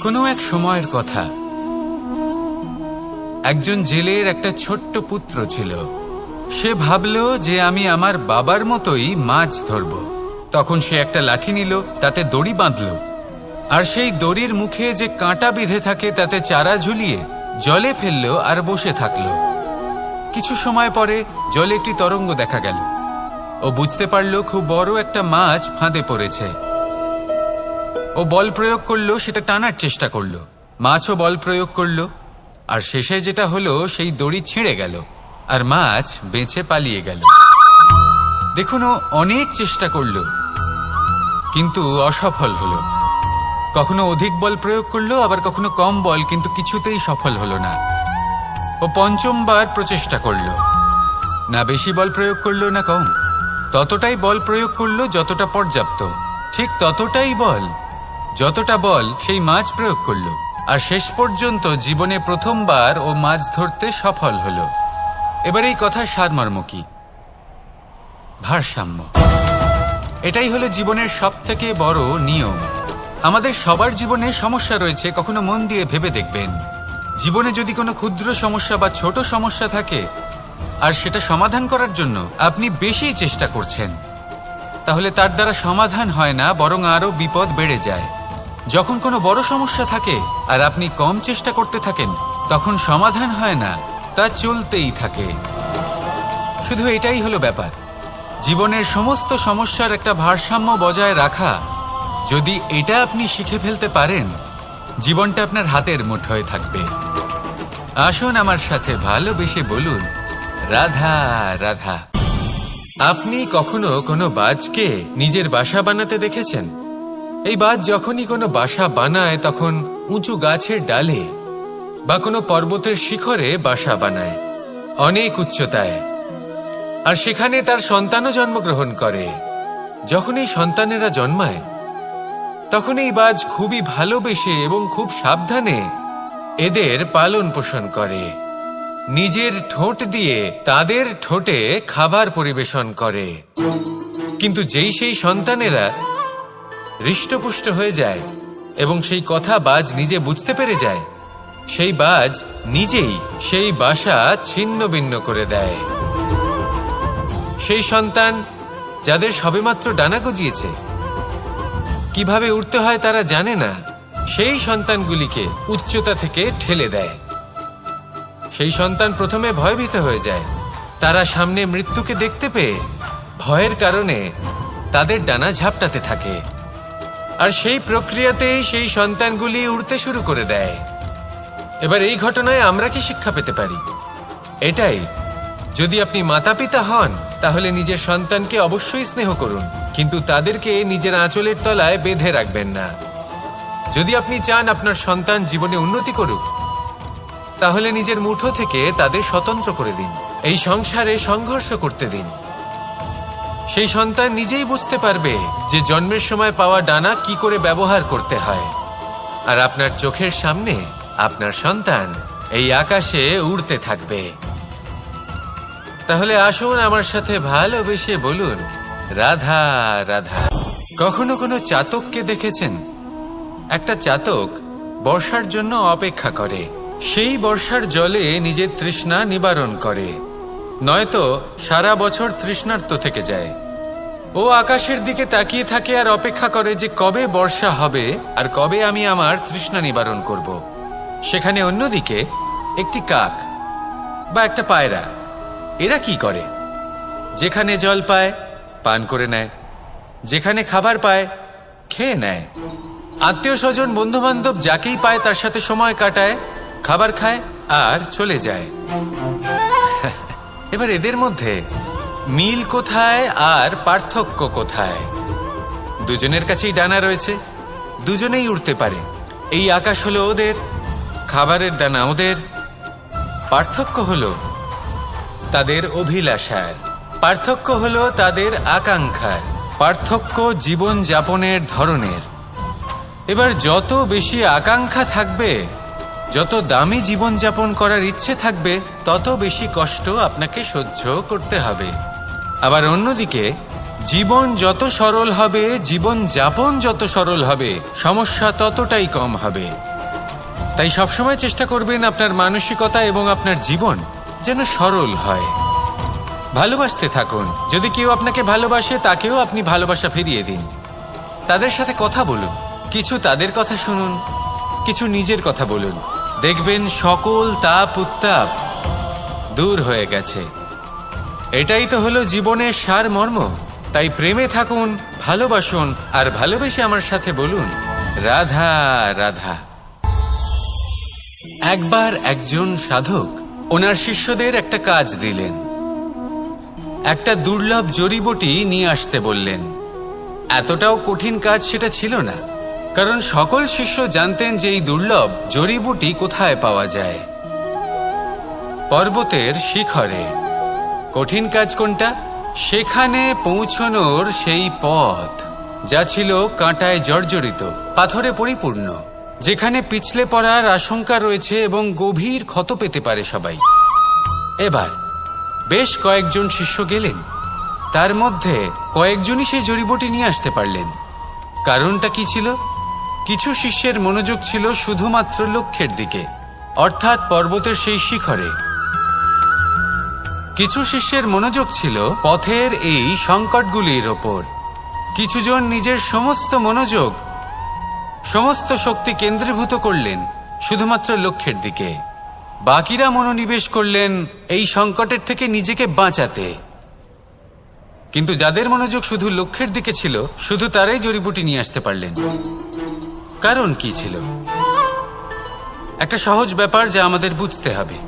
কোনো এক সময়ের কথা, একজন জেলের একটা ছোট্ট পুত্র ছিল। সে ভাবল যে আমি আমার বাবার মতোই মাছ ধরব। তখন সে একটা লাঠি নিল, তাতে দড়ি বাঁধল, আর সেই দড়ির মুখে যে কাঁটা বিঁধে থাকে তাতে চারা ঝুলিয়ে জলে ফেলল আর বসে থাকল। কিছু সময় পরে জলে একটি তরঙ্গ দেখা গেল। ও বুঝতে পারল খুব বড় একটা মাছ ফাঁদে পড়েছে। ও বল প্রয়োগ করলো, সেটা টানার চেষ্টা করলো। মাছও বল প্রয়োগ করলো, আর শেষে যেটা হলো সেই দড়ি ছিঁড়ে গেল আর মাছ বেঁচে পালিয়ে গেল। দেখুন, ও অনেক চেষ্টা করলো কিন্তু অসফল হলো। কখনো অধিক বল প্রয়োগ করলো, আবার কখনো কম বল, কিন্তু কিছুতেই সফল হলো না। ও পঞ্চমবার প্রচেষ্টা করলো, না বেশি বল প্রয়োগ করলো না কম, ততটাই বল প্রয়োগ করলো যতটা পর্যাপ্ত, ঠিক ততটাই বল, যতটা বল সেই মাছ প্রয়োগ করলো। আর শেষ পর্যন্ত জীবনে প্রথমবার ও মাছ ধরতে সফল হলো। এবার এই কথার সারমর্ম কি? ভারসাম্য। এটাই হলো জীবনের সবথেকে বড় নিয়ম। আমাদের সবার জীবনে সমস্যা রয়েছে, কখনো মন দিয়ে ভেবে দেখবেন। জীবনে যদি কোনো ক্ষুদ্র সমস্যা বা ছোট সমস্যা থাকে আর সেটা সমাধান করার জন্য আপনি বেশি চেষ্টা করছেন, তাহলে তার দ্বারা সমাধান হয় না, বরং আরো বিপদ বেড়ে যায়। যখন কোনো বড় সমস্যা থাকে আর আপনি কম চেষ্টা করতে থাকেন, তখন সমাধান হয় না, তা চলতেই থাকে। শুধু এটাই হলো ব্যাপার। জীবনের সমস্ত সমস্যার একটা ভারসাম্য বজায় রাখা, যদি এটা আপনি শিখে ফেলতে পারেন, জীবনটা আপনার হাতের মুঠোয় থাকবে। আসুন আমার সাথে ভালোবেসে বলুন, রাধা রাধা। আপনি কখনো কোনো বাজকে নিজের বাসা বানাতে দেখেছেন? এই বাজ যখনই কোনো বাসা বানায় তখন উঁচু গাছের ডালে বা কোনো পর্বতের শিখরে বাসা বানায়, অনেক উচ্চতায়, আর সেখানে তার সন্তানও জন্মগ্রহণ করে। যখন এই সন্তানেরা জন্মায় তখন এই বাজ খুবই ভালোবেসে এবং খুব সাবধানে এদের পালন পোষণ করে। নিজের ঠোঁট দিয়ে তাদের ঠোঁটে খাবার পরিবেশন করে। কিন্তু যেই সেই সন্তানেরা হৃষ্টপুষ্ট হয়ে যায় এবং সেই কথা বাজ নিজে বুঝতে পেরে যায়, সেই বাজ নিজেই সেই বাসা ছিন্ন ভিন্ন করে দেয়। সেই সন্তান যাদের সবেমাত্র ডানা গজিয়েছে, কিভাবে উড়তে হয় তারা জানে না, সেই সন্তানগুলিকে উচ্চতা থেকে ঠেলে দেয়। সেই সন্তান প্রথমে ভয়ভীত হয়ে যায়। তারা সামনে মৃত্যুকে দেখতে পেয়ে ভয়ের কারণে তাদের ডানা ঝাপটাতে থাকে, আর সেই প্রক্রিয়াতেই সেই সন্তানগুলি উড়তে শুরু করে দেয়। এবার এই ঘটনায় আমরা কি শিক্ষা পেতে পারি? এটাই, যদি আপনি মাতা পিতা হন তাহলে নিজের সন্তানকে অবশ্যই স্নেহ করুন, কিন্তু তাদেরকে নিজের আঁচলের তলায় বেঁধে রাখবেন না। যদি আপনি চান আপনার সন্তান জীবনে উন্নতি করুক, তাহলে নিজের মুঠো থেকে তাদের স্বতন্ত্র করে দিন। এই সংসারে সংঘর্ষ করতে দিন। সেই সন্তান নিজেই বুঝতে পারবে যে জন্মের সময় পাওয়া ডানা কি করে ব্যবহার করতে হয়। আর আপনার চোখের সামনে আপনার সন্তান এই আকাশে উড়তে থাকবে। তাহলে আসুন আমার সাথে ভালোবেসে বলুন, রাধা রাধা। কখনো কোনো চাতককে দেখেছেন? একটা চাতক বর্ষার জন্য অপেক্ষা করে। সেই বর্ষার জলে নিজের তৃষ্ণা নিবারণ করে, নয়তো সারা বছর তৃষ্ণার্ত থেকে যায়। ও আকাশের দিকে তাকিয়ে থাকে আর অপেক্ষা করে যে কবে বর্ষা হবে আর কবে আমি আমার তৃষ্ণা নিবারণ করব। সেখানে অন্যদিকে একটি কাক বা একটা পায়রা, এরা কি করে? যেখানে জল পায় পান করে নেয়, যেখানে খাবার পায় খেয়ে নেয়, আত্মীয় স্বজন বন্ধু বান্ধব যাকেই পায় তার সাথে সময় কাটায়, খাবার খায় আর চলে যায়। এবার এদের মধ্যে মিল কোথায় আর পার্থক্য কোথায়? দুজনের কাছেই ডানা রয়েছে, দুজনেই উড়তে পারে। এই আকাশ হলো ওদের, খাবারের দানা ওদের। পার্থক্য হলো তাদের অভিলাষার, পার্থক্য হলো তাদের আকাঙ্ক্ষার, পার্থক্য জীবন যাপনের ধরনের। এবার যত বেশি আকাঙ্ক্ষা থাকবে, যত দামি জীবন যাপন করার ইচ্ছে থাকবে, তত বেশি কষ্ট আপনাকে সহ্য করতে হবে। আবার অন্যদিকে জীবন যত সরল হবে, জীবন যাপন যত সরল হবে, সমস্যা ততটাই কম হবে। তাই সবসময় চেষ্টা করবেন আপনার মানসিকতা এবং আপনার জীবন যেন সরল হয়। ভালোবাসতে থাকুন। যদি কেউ আপনাকে ভালোবাসে তাকেও আপনি ভালোবাসা ফিরিয়ে দিন। তাদের সাথে কথা বলুন, কিছু তাদের কথা শুনুন, কিছু নিজের কথা বলুন। দেখবেন সকল তাপ উত্তাপ দূর হয়ে গেছে। এটাই তো হলো জীবনের সারমর্ম। তাই প্রেমে থাকুন, ভালোবাসুন, আর ভালোবেসে আমার সাথে বলুন রাধা রাধা। একবার একজন সাধক ওনার শিষ্যদের একটা কাজ দিলেন। একটা দুর্লভ জড়িবুটি নিয়ে আসতে বললেন। এতটাও কঠিন কাজ সেটা ছিল না, কারণ সকল শিষ্য জানতেন যে এই দুর্লভ জড়িবুটি কোথায় পাওয়া যায়। পর্বতের শিখরে। কঠিন কাজ কোনটা? সেখানে পৌঁছনোর সেই পথ যা ছিল কাঁটায় জর্জরিত, পাথরে পরিপূর্ণ, যেখানে পিছলে পড়ার আশঙ্কা রয়েছে এবং গভীর ক্ষত পেতে পারে সবাই। এবার বেশ কয়েকজন শিষ্য গেলেন। তার মধ্যে কয়েকজনই সেই জড়িবুটি নিয়ে আসতে পারলেন। কারণটা কি ছিল? কিছু শিষ্যের মনোযোগ ছিল শুধুমাত্র লক্ষ্যের দিকে, অর্থাৎ পর্বতের সেই শিখরে। কিছু শিষ্যের মনোযোগ ছিল পথের এই সংকটগুলির ওপর। কিছুজন নিজের সমস্ত মনোযোগ, সমস্ত শক্তি কেন্দ্রীভূত করলেন শুধুমাত্র লক্ষ্যের দিকে। বাকিরা মনোনিবেশ করলেন এই সংকটের থেকে নিজেকে বাঁচাতে। কিন্তু যাদের মনোযোগ শুধু লক্ষ্যের দিকে ছিল, শুধু তারাই জড়িবুটি নিয়ে আসতে পারলেন। কারণ কি ছিল? একটা সহজ ব্যাপার যা আমাদের বুঝতে হবে।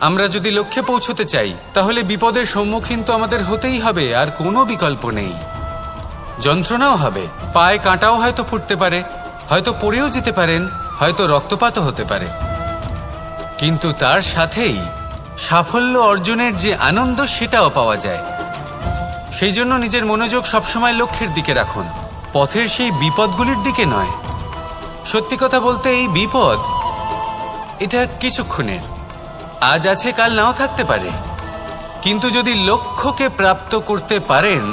আমরা যদি লক্ষ্যে পৌঁছতে চাই, তাহলে বিপদের সম্মুখীন তো আমাদের হতেই হবে, আর কোনো বিকল্প নেই। যন্ত্রণাও হবে, পায়ে কাঁটাও হয়তো ফুটতে পারে, হয়তো পড়েও যেতে পারেন, হয়তো রক্তপাতও হতে পারে। কিন্তু তার সাথেই সাফল্য অর্জনের যে আনন্দ, সেটাও পাওয়া যায়। সেই জন্য নিজের মনোযোগ সবসময় লক্ষ্যের দিকে রাখুন, পথের সেই বিপদগুলির দিকে নয়। সত্যি কথা বলতে এই বিপদ, এটা কিছুক্ষণের, আজ আছে কাল নাও থাকতে পারে। কিন্তু যদি লক্ষ্যকে প্রাপ্ত করতে পারেন,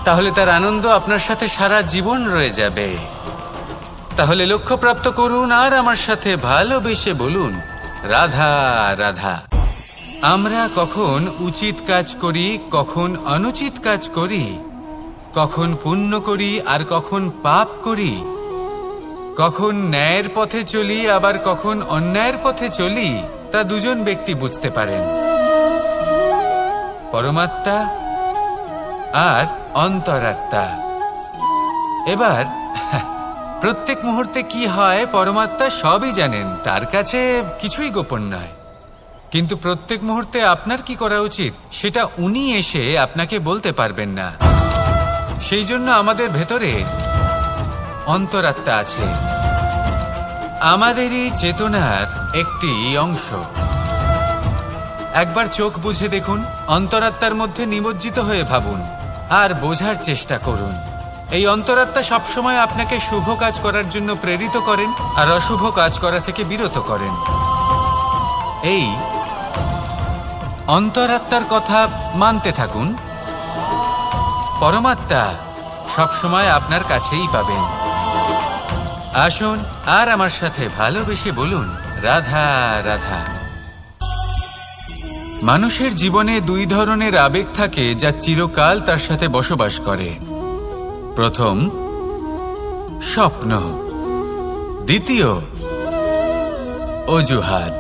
তাহলে তার আনন্দ আপনার সাথে সারা জীবন রয়ে যাবে। তাহলে লক্ষ্য প্রাপ্ত করুন আর আমার সাথে ভালোবেসে বলুন রাধা রাধা। আমরা কখন উচিত কাজ করি, কখন অনুচিত কাজ করি, কখন পুণ্য করি আর কখন পাপ করি, কখন ন্যায়ের পথে চলি আবার কখন অন্যায়ের পথে চলি, তা দুজন ব্যক্তি বুঝতে পারেন, পরমাত্মা আর অন্তরাত্মা। এবার প্রত্যেক মুহূর্তে কি হয় পরমাত্মা সবই জানেন, তার কাছে কিছুই গোপন নয়। কিন্তু প্রত্যেক মুহূর্তে আপনার কি করা উচিত সেটা উনি এসে আপনাকে বলতে পারবেন না। সেই জন্য আমাদের ভেতরে অন্তরাত্মা আছে, আমাদেরই চেতনার একটি অংশ। একবার চোখ বুঝে দেখুন, অন্তরাত্মার মধ্যে নিমজ্জিত হয়ে ভাবুন আর বোঝার চেষ্টা করুন। এই অন্তরাত্মা সবসময় আপনাকে শুভ কাজ করার জন্য প্রেরিত করেন আর অশুভ কাজ করা থেকে বিরত করেন। এই অন্তরাত্মার কথা মানতে থাকুন, পরমাত্মা সবসময় আপনার কাছেই পাবেন। আসুন আর আমার সাথে ভালোবেসে বলুন রাধা রাধা। মানুষের জীবনে দুই ধরনের আবেগ থাকে যা চিরকাল তার সাথে বসবাস করে। প্রথম স্বপ্ন, দ্বিতীয় অজুহাত।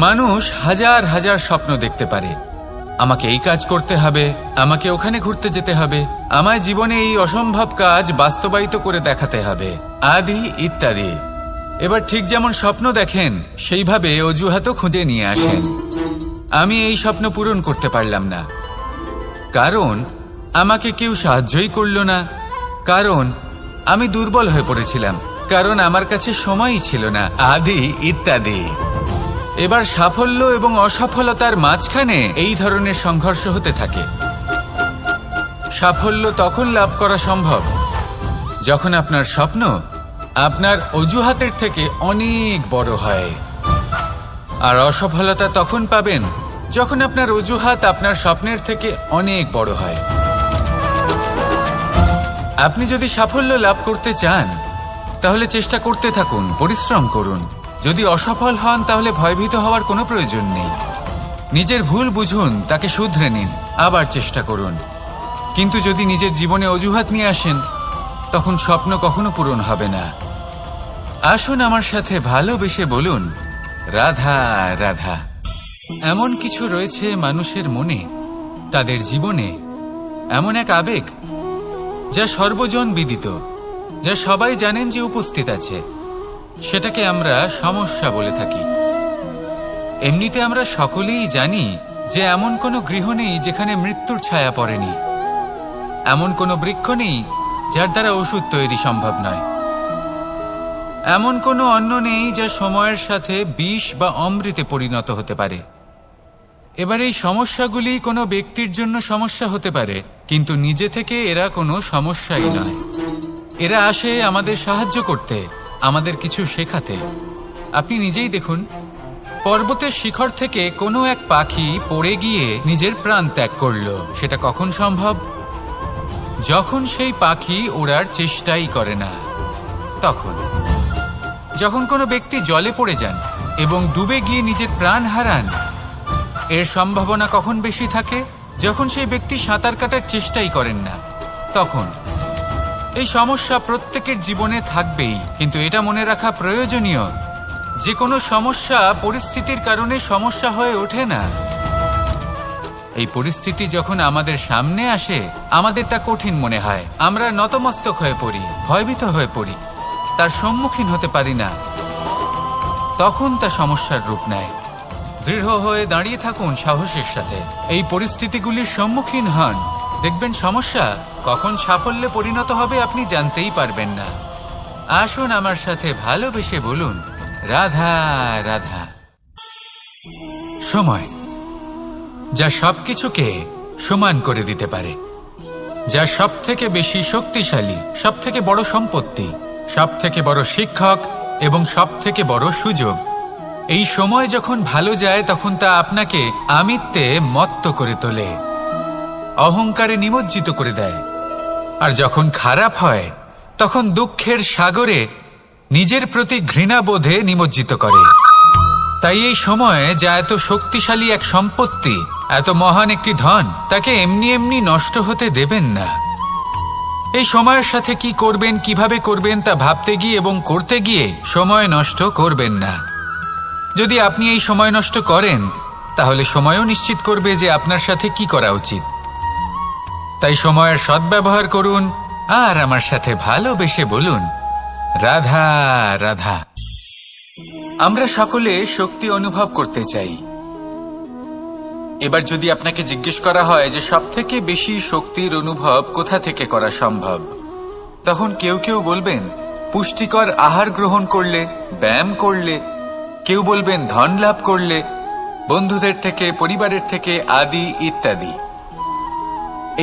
মানুষ হাজার হাজার স্বপ্ন দেখতে পারে, আমাকে এই কাজ করতে হবে, আমাকে ওখানে ঘুরতে যেতে হবে, আমায় জীবনে এই অসম্ভব কাজ বাস্তবায়িত করে দেখাতে হবে, আদি ইত্যাদি। এবার ঠিক যেমন স্বপ্ন দেখেন, সেইভাবে অজুহাতও খুঁজে নিয়ে আসেন। আমি এই স্বপ্ন পূরণ করতে পারলাম না, কারণ আমাকে কেউ সাহায্যই করল না, কারণ আমি দুর্বল হয়ে পড়েছিলাম, কারণ আমার কাছে সময়ই ছিল না, আদি ইত্যাদি। এবার সাফল্য এবং অসফলতার মাঝখানে এই ধরনের সংঘর্ষ হতে থাকে। সাফল্য তখন লাভ করা সম্ভব যখন আপনার স্বপ্ন আপনার অজুহাতের থেকে অনেক বড় হয়, আর অসফলতা তখন পাবেন যখন আপনার অজুহাত আপনার স্বপ্নের থেকে অনেক বড় হয়। আপনি যদি সাফল্য লাভ করতে চান, তাহলে চেষ্টা করতে থাকুন, পরিশ্রম করুন। যদি অসফল হন তাহলে ভয়ভীত হওয়ার কোনো প্রয়োজন নেই। নিজের ভুল বুঝুন, তাকে শুধরে নিন, আবার চেষ্টা করুন। কিন্তু যদি নিজের জীবনে অজুহাত নিয়ে আসেন, তখন স্বপ্ন কখনো পূরণ হবে না। আসুন আমার সাথে ভালোবেসে বলুন, রাধা রাধা। এমন কিছু রয়েছে মানুষের মনে, তাদের জীবনে এমন এক আবেগ যা সর্বজন বিদিত, যা সবাই জানেন যে উপস্থিত আছে। সেটাকে আমরা সমস্যা বলে থাকি। এমনিতে আমরা সকলেই জানি যে এমন কোনো গৃহ নেই যেখানে মৃত্যুর ছায়া পড়েনি, এমন কোনো বৃক্ষ নেই যার দ্বারা ওষুধ তৈরি সম্ভব নয়, এমন কোনো অন্ন নেই যা সময়ের সাথে বিষ বা অমৃতে পরিণত হতে পারে। এবার এই সমস্যাগুলি কোনো ব্যক্তির জন্য সমস্যা হতে পারে, কিন্তু নিজে থেকে এরা কোনো সমস্যাই নয়। এরা আসে আমাদের সাহায্য করতে, আমাদের কিছু শেখাতে। আপনি নিজেই দেখুন, পর্বতের শিখর থেকে কোনো এক পাখি পড়ে গিয়ে নিজের প্রাণ ত্যাগ করল। সেটা কখন সম্ভব? যখন সেই পাখি ওড়ার চেষ্টাই করে না। তখন যখন কোনো ব্যক্তি জলে পড়ে যান এবং ডুবে গিয়ে নিজের প্রাণ হারান, এর সম্ভাবনা কখন বেশি থাকে? যখন সেই ব্যক্তি সাঁতার কাটার চেষ্টাই করেন না। তখন এই সমস্যা প্রত্যেকের জীবনে থাকবেই, কিন্তু এটা মনে রাখা প্রয়োজনীয় যে কোনো সমস্যা পরিস্থিতির কারণে সমস্যা হয়ে ওঠে না। এই পরিস্থিতি যখন আমাদের সামনে আসে, আমাদের তা কঠিন মনে হয়। আমরা নতমস্তক হয়ে পড়ি, ভয়ভীত হয়ে পড়ি, তার সম্মুখীন হতে পারি না। তখন তা সমস্যার রূপ নেয়। দৃঢ় হয়ে দাঁড়িয়ে থাকুন সাহসের সাথে, এই পরিস্থিতিগুলির সম্মুখীন হন। দেখবেন সমস্যা কখন সাফল্যে পরিণত হবে আপনি জানতেই পারবেন না। আসুন আমার সাথে ভালোবেসে বলুন, রাধা রাধা। সময় যা সবকিছুকে সমান করে দিতে পারে, যা সব থেকে বেশি শক্তিশালী, সব থেকে বড় সম্পত্তি, সব থেকে বড় শিক্ষক এবং সব থেকে বড় সুযোগ। এই সময় যখন ভালো যায় তখন তা আপনাকে আমিত্বে মত্ত করে তোলে, অহংকারে নিমজ্জিত করে দেয়। আর যখন খারাপ হয় তখন দুঃখের সাগরে নিজের প্রতি ঘৃণাবোধে নিমজ্জিত করে। তাই এই সময় যা এত শক্তিশালী এক সম্পত্তি, এত মহান একটি ধন, তাকে এমনি এমনি নষ্ট হতে দেবেন না। এই সময়ের সাথে কি করবেন, কিভাবে করবেন তা ভাবতে গিয়ে এবং করতে গিয়ে সময় নষ্ট করবেন না। যদি আপনি এই সময় নষ্ট করেন, তাহলে সময়ও নিশ্চিত করবে যে আপনার সাথে কি করা উচিত। তাই সময়ের সদ্ব্যবহার করুন আর আমার সাথে ভালোবেসে বলুন, রাধা রাধা। আমরা সকলে শক্তি অনুভব করতে চাই। এবার যদি আপনাকে জিজ্ঞেস করা হয় যে সবথেকে বেশি শক্তির অনুভব কোথা থেকে করা সম্ভব, তখন কেউ কেউ বলবেন পুষ্টিকর আহার গ্রহণ করলে, ব্যায়াম করলে, কেউ বলবেন ধন লাভ করলে, বন্ধুদের থেকে, পরিবারের থেকে, আদি ইত্যাদি।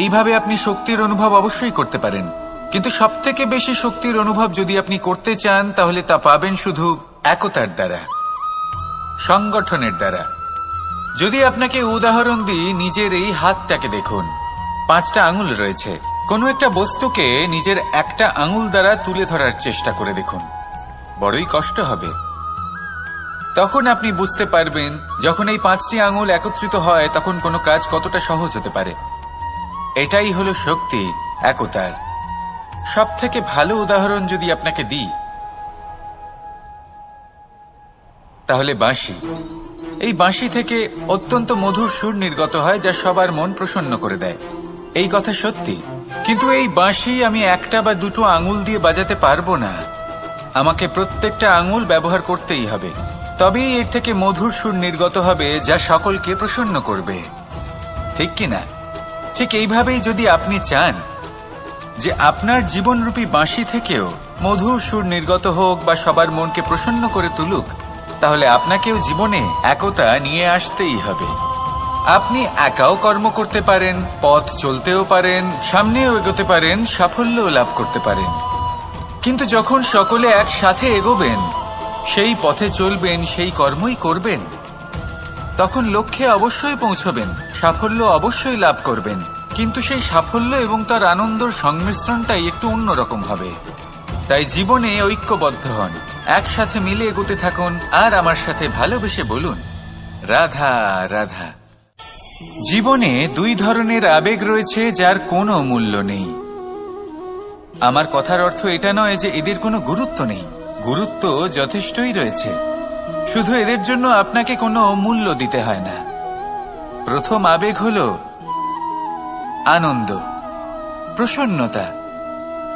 এইভাবে আপনি শক্তির অনুভব অবশ্যই করতে পারেন, কিন্তু সবথেকে বেশি শক্তির অনুভব যদি আপনি করতে চান তাহলে তা পাবেন শুধু একতার দ্বারা, সংগঠনের দ্বারা। যদি আপনাকে উদাহরণ দিই, নিজের এই হাতটাকে দেখুন, 5টা আঙুল রয়েছে। কোনো একটা বস্তুকে নিজের একটা আঙুল দ্বারা তুলে ধরার চেষ্টা করে দেখুন, বড়ই কষ্ট হবে। তখন আপনি বুঝতে পারবেন যখন এই 5টি আঙুল একত্রিত হয় তখন কোনো কাজ কতটা সহজ হতে পারে। এটাই হলো শক্তি, একতার। সব থেকে ভালো উদাহরণ যদি আপনাকে দিই তাহলে বাঁশি। এই বাঁশি থেকে অত্যন্ত মধুর সুর নির্গত হয় যা সবার মন প্রসন্ন করে দেয়। এই কথা সত্যি, কিন্তু এই বাঁশি আমি একটা বা দুটো আঙুল দিয়ে বাজাতে পারবো না। আমাকে প্রত্যেকটা আঙুল ব্যবহার করতেই হবে, তবেই এর থেকে মধুর সুর নির্গত হবে যা সকলকে প্রসন্ন করবে, ঠিক কিনা? ঠিক এইভাবেই যদি আপনি চান যে আপনার জীবনরূপী বাঁশি থেকেও মধুর সুর নির্গত হোক বা সবার মনকে প্রসন্ন করে তুলুক, তাহলে আপনাকেও জীবনে একতা নিয়ে আসতেই হবে। আপনি একাও কর্ম করতে পারেন, পথ চলতেও পারেন, সামনেও এগোতে পারেন, সাফল্যও লাভ করতে পারেন। কিন্তু যখন সকলে একসাথে এগোবেন, সেই পথে চলবেন, সেই কর্মই করবেন, তখন লক্ষ্যে অবশ্যই পৌঁছবেন, সাফল্য অবশ্যই লাভ করবেন। কিন্তু সেই সাফল্য এবং তার আনন্দর সংমিশ্রণটাই একটু অন্যরকম হবে। তাই জীবনে ঐক্যবদ্ধ হন, একসাথে মিলে এগোতে থাকুন আর আমার সাথে ভালোবেসে বলুন রাধা রাধা। জীবনে দুই ধরনের আবেগ রয়েছে যার কোনো মূল্য নেই। আমার কথার অর্থ এটা নয় যে এদের কোনো গুরুত্ব নেই, গুরুত্ব যথেষ্টই রয়েছে, শুধু এদের জন্য আপনাকে কোনো মূল্য দিতে হয় না। প্রথম আবেগ হলো আনন্দ, প্রসন্নতা।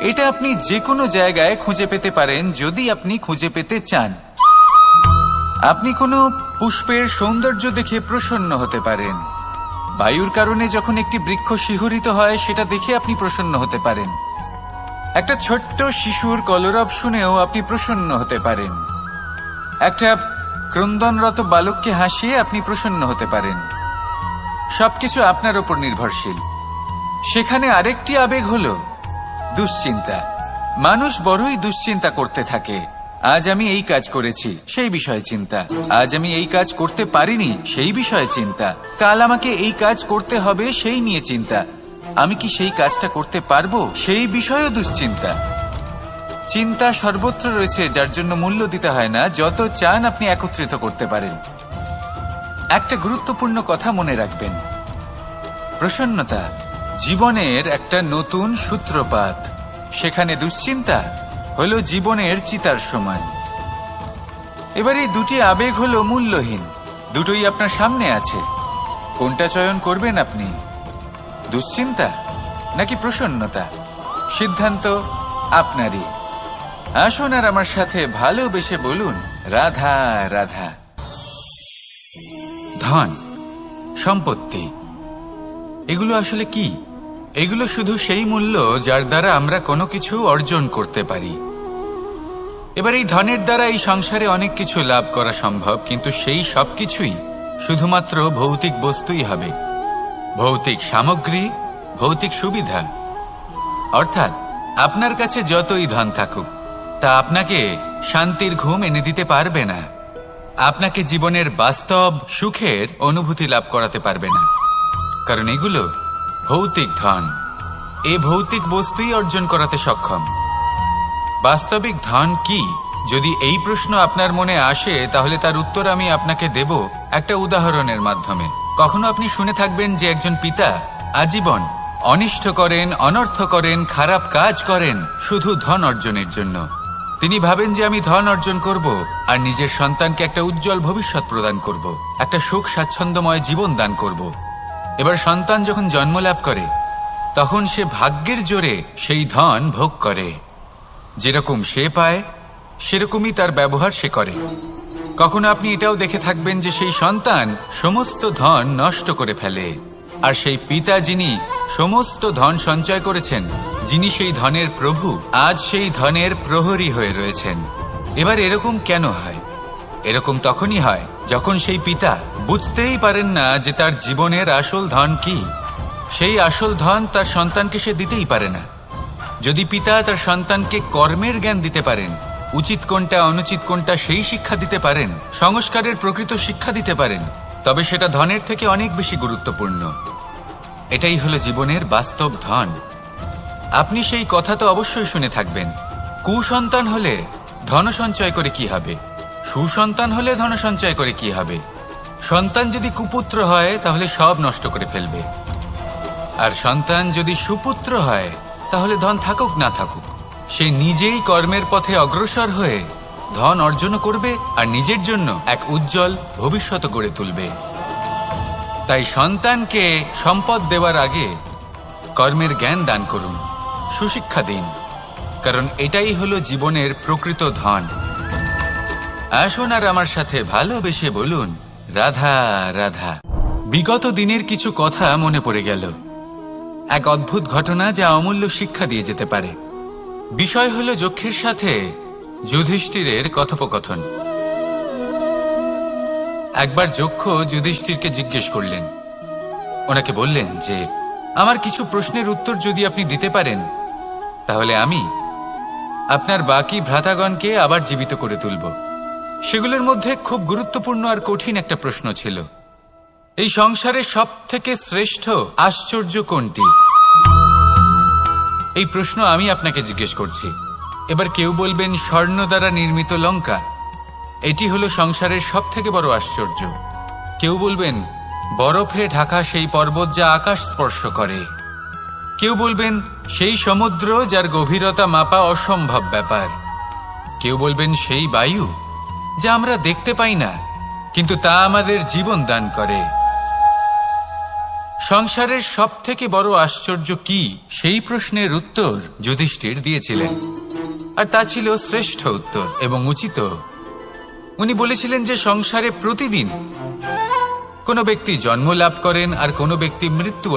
এটা আপনি যে কোনো জায়গায় খুঁজে পেতে পারেন যদি আপনি খুঁজে পেতে চান। আপনি কোনো পুষ্পের সৌন্দর্য দেখে প্রসন্ন হতে পারেন, বায়ুর কারণে যখন একটি বৃক্ষ শিহরিত হয় সেটা দেখে আপনি প্রসন্ন হতে পারেন, একটা ছোট্ট শিশুর কলরব শুনেও আপনি প্রসন্ন হতে পারেন, একটা ক্রন্দনরত বালককে হাসিয়ে আপনি প্রসন্ন হতে পারেন। সবকিছু আপনার উপর নির্ভরশীল। সেখানে আরেকটি আবেগ হলো দুশ্চিন্তা। মানুষ বড়ই দুশ্চিন্তা করতে থাকে। আজ আমি এই কাজ করেছি, সেই বিষয়ে চিন্তা। আজ আমি এই কাজ করতে পারিনি, সেই বিষয়ে চিন্তা। কাল আমাকে এই কাজ করতে হবে, সেই নিয়ে চিন্তা। আমি কি সেই কাজটা করতে পারবো, সেই বিষয়েও দুশ্চিন্তা। চিন্তা সর্বত্র রয়েছে, যার জন্য মূল্য দিতে হয় না। যত চান আপনি একত্রিত করতে পারেন। একটা গুরুত্বপূর্ণ কথা মনে রাখবেন, প্রসন্নতা জীবনের একটা নতুন সূত্রপাত। সেখানে দুশ্চিন্তা হলো জীবনের চিতার সমান। এবার এই দুটি আবেগ হলো মূল্যহীন, দুটোই আপনার সামনে আছে। কোনটা চয়ন করবেন আপনি, দুশ্চিন্তা নাকি প্রসন্নতা? সিদ্ধান্ত আপনারই। আসুন আর আমার সাথে ভালোবেসে বলুন রাধা রাধা। ধন, সম্পত্তি, এগুলো আসলে কি? এগুলো শুধু সেই মূল্য যার দ্বারা আমরা কোনো কিছু অর্জন করতে পারি। এবার এই ধনের দ্বারা এই সংসারে অনেক কিছু লাভ করা সম্ভব, কিন্তু সেই সবকিছুই শুধুমাত্র ভৌতিক বস্তুই হবে, ভৌতিক সামগ্রী, ভৌতিক সুবিধা। অর্থাৎ আপনার কাছে যতই ধন থাকুক, তা আপনাকে শান্তির ঘুম এনে দিতে পারবে না, আপনাকে জীবনের বাস্তব সুখের অনুভূতি লাভ করাতে পারবে না, কারণ এগুলো ভৌতিক ধন। এ ভৌতিক বস্তুই অর্জন করাতে সক্ষম। বাস্তবিক ধন কি? যদি এই প্রশ্ন আপনার মনে আসে, তাহলে তার উত্তর আমি আপনাকে দেব একটা উদাহরণের মাধ্যমে। কখনো আপনি শুনে থাকবেন যে একজন পিতা আজীবন অনিষ্ট করেন, অনর্থ করেন, খারাপ কাজ করেন শুধু ধন অর্জনের জন্য। তিনি ভাবেন যে আমি ধন অর্জন করব আর নিজের সন্তানকে একটা উজ্জ্বল ভবিষ্যৎ প্রদান করব, একটা সুখ স্বাচ্ছন্দ্যময় জীবন দান করব। এবার সন্তান যখন জন্ম লাভ করে, তখন সে ভাগ্যের জোরে সেই ধন ভোগ করে। যেরকম সে পায় সেরকমই তার ব্যবহার সে করে। কখনো আপনি এটাও দেখে থাকবেন যে সেই সন্তান সমস্ত ধন নষ্ট করে ফেলে, আর সেই পিতা যিনি সমস্ত ধন সঞ্চয় করেছেন, যিনি সেই ধনের প্রভু, আজ সেই ধনের প্রহরী হয়ে রয়েছেন। এবার এরকম কেন হয়? এরকম তখনই হয় যখন সেই পিতা বুঝতেই পারেন না যে তার জীবনের আসল ধন কি। সেই আসল ধন তার সন্তানকে সে দিতেই পারে না। যদি পিতা তার সন্তানকে কর্মের জ্ঞান দিতে পারেন, উচিত কোনটা অনুচিত কোনটা সেই শিক্ষা দিতে পারেন, সংস্কারের প্রকৃত শিক্ষা দিতে পারেন, তবে সেটা ধনের থেকে অনেক বেশি গুরুত্বপূর্ণ। এটাই হলো জীবনের বাস্তব ধন। আপনি সেই কথা তো অবশ্যই শুনে থাকবেন, কুসন্তান হলে ধন সঞ্চয় করে কি হবে, সুসন্তান হলে ধন সঞ্চয় করে কি হবে। সন্তান যদি কুপুত্র হয় তাহলে সব নষ্ট করে ফেলবে, আর সন্তান যদি সুপুত্র হয় তাহলে ধন থাকুক না থাকুক, সে নিজেই কর্মের পথে অগ্রসর হয়ে ধন অর্জন করবে আর নিজের জন্য এক উজ্জ্বল ভবিষ্যৎ গড়ে তুলবে। তাই সন্তানকে সম্পদ দেওয়ার আগে কর্মের জ্ঞান দান করুন, সুশিক্ষা দিন, কারণ এটাই হলো জীবনের প্রকৃত ধন। আসুন আর আমার সাথে ভালোবেসে বলুন রাধা রাধা। বিগত দিনের কিছু কথা মনে পড়ে গেল, এক অদ্ভুত ঘটনা যা অমূল্য শিক্ষা দিয়ে যেতে পারে। বিষয় হলো যক্ষের সাথে যুধিষ্ঠিরের কথোপকথন। একবার যক্ষ যুধিষ্ঠিরকে জিজ্ঞেস করলেন, ওনাকে বললেন যে আমার কিছু প্রশ্নের উত্তর যদি আপনি দিতে পারেন, তাহলে আমি আপনার বাকি ভ্রাতাগণকে আবার জীবিত করে তুলব। সেগুলোর মধ্যে খুব গুরুত্বপূর্ণ আর কঠিন একটা প্রশ্ন ছিল, এই সংসারে সব থেকে শ্রেষ্ঠ আশ্চর্য কোনটি? এই প্রশ্ন আমি আপনাকে জিজ্ঞেস করছি। এবার কেউ বলবেন স্বর্ণ দ্বারা নির্মিত লঙ্কা, এটি হলো সংসারের সব থেকে বড় আশ্চর্য। কেউ বলবেন বরফে ঢাকা সেই পর্বত যা আকাশ স্পর্শ করে। কেউ বলবেন সেই সমুদ্র যার গভীরতা মাপা অসম্ভব ব্যাপার। কেউ বলবেন সেই বায়ু যা আমরা দেখতে পাই না, কিন্তু তা আমাদের জীবন দান করে। সংসারের সব থেকে বড় আশ্চর্য কি, সেই প্রশ্নের উত্তর যুধিষ্ঠির দিয়েছিলেন, আর তা ছিল শ্রেষ্ঠ উত্তর এবং উচিত। উনি বলেছিলেন যে সংসারে প্রতিদিন কোনো ব্যক্তি জন্ম লাভ করেন আর কোনো ব্যক্তি মৃত্যু